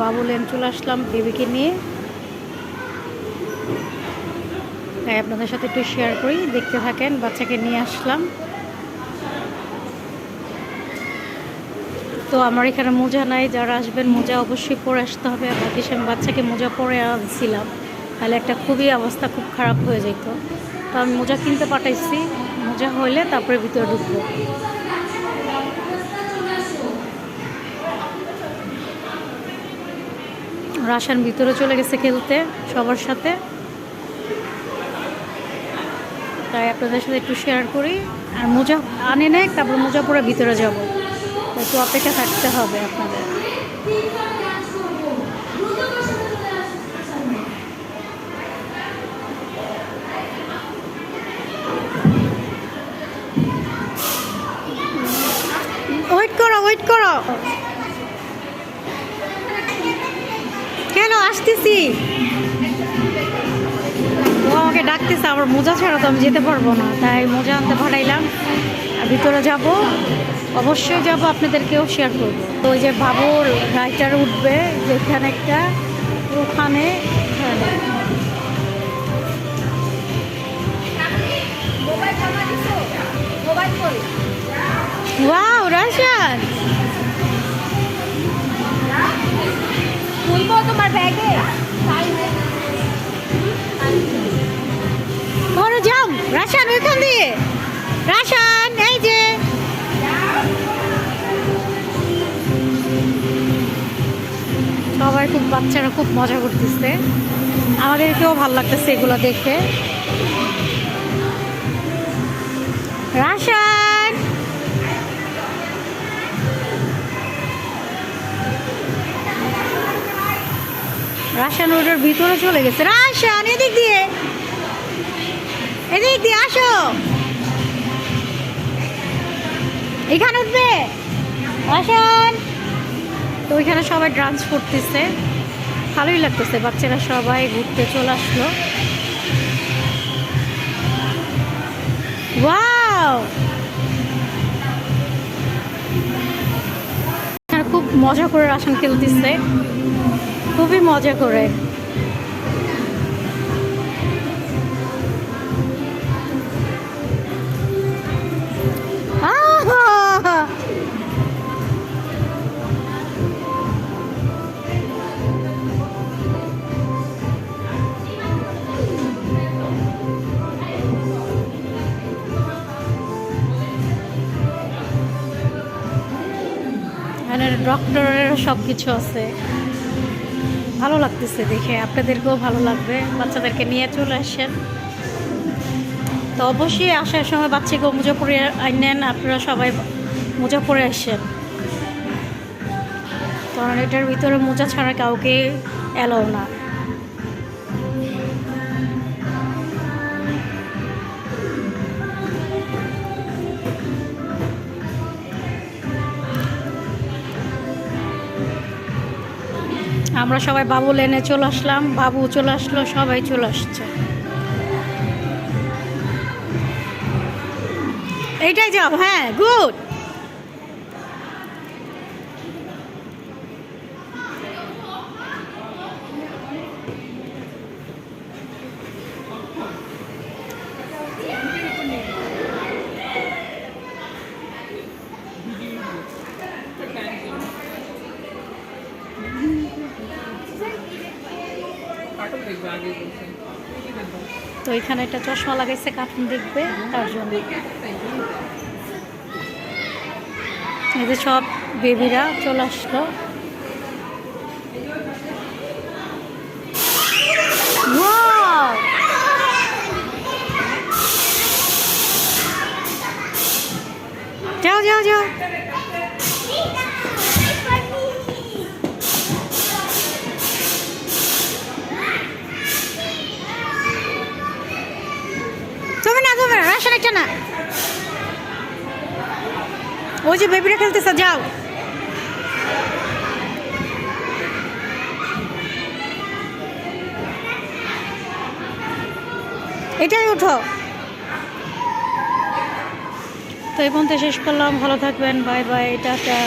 বাবুলেন চলে আসলাম বেবিকে নিয়ে, তাই আপনাদের সাথে একটু শেয়ার করি, দেখতে থাকেন। বাচ্চাকে নিয়ে আসলাম। তো আমার এখানে মোজা নাই, যারা আসবেন মোজা অবশ্যই পরে আসতে হবে। বাকি আমি বাচ্চাকে মোজা পরে আনছিলাম, তাহলে একটা খুবই অবস্থা খুব খারাপ হয়ে যেত। তো আমি মোজা কিনতে পাঠাইছি, মোজা হইলে তারপরে ভিতরে ঢুকবো। রাশান ভিতরে চলে গেছে খেলতে সবার সাথে, তাই আপনাদের সাথে একটু শেয়ার করি। আর মোজা আনে নেয়, তারপর মোজা পরে ভিতরে যাব, একটু অপেক্ষা থাকতে হবে আপনাদের। ওয়েট করো, ওয়েট করো। কেন আসতেছি? ও আমাকে ডাকতেছে, আবার মোজা ছাড়া তো আমি যেতে পারবো না, তাই মোজা আনতে পাঠাইলাম। আর ভিতরে যাব, অবশ্যই যাব, আপনাদেরকেও শেয়ার করবো। তো ওই যে বাবুর রাইটার উঠবে যেখানে একটা, ওখানে ওয়াও রাশান, খুলবো তোমার ব্যাগে। ঘরে যাও রাশান, ওইখান দিয়ে। রাশান এই যে, সবাই খুব, বাচ্চারা খুব মজা করতেছে, আমাদেরকেও ভালো লাগতেছে এগুলো দেখে। রাশান রাশান ওটার ভিতরে চলে গেছে। রাশান এদিক দিয়ে, এদিক দিয়ে আসো, এখানে উঠবে রাশান। তো ওইখানে সবাই ডান্স করতেছে, ভালোই লাগতেছে, বাচ্চারা সবাই ঘুরতে চলে আসলো। ওয়াও, খুব মজা করে রাশান খেলতেছে, খুবই মজা করে। এখানে ডক্টরের সব কিছু আছে, ভালো লাগতেছে দেখে, আপনাদেরকেও ভালো লাগবে। বাচ্চাদেরকে নিয়ে চলে আসেন। তো অবশ্যই আসার সময় বাচ্চাকে মোজা পরে আনেন, আপনারা সবাই মোজা পরে আসেন, কারণ এটার ভিতরে মোজা ছাড়া কাউকে অ্যালাউ না। আমরা সবাই বাবু লেনে চলে আসলাম, বাবু চলে আসলো, সবাই চলে আসছে। এইটাই যাও, হ্যাঁ গুড। তো এখানে একটা চশমা লাগাইছে, কার্টুন দেখবে তার জন্য। এই যে সব বেবিরা চলে আসলো। যাও যাও যাও, তুমি না, তুমি রাশান একটা না, ওই যে বেবিরা খেলতেছে, যাও। এটাই উঠো। তো এই পর্যন্ত শেষ করলাম, ভালো থাকবেন, বাই বাই, টাটা।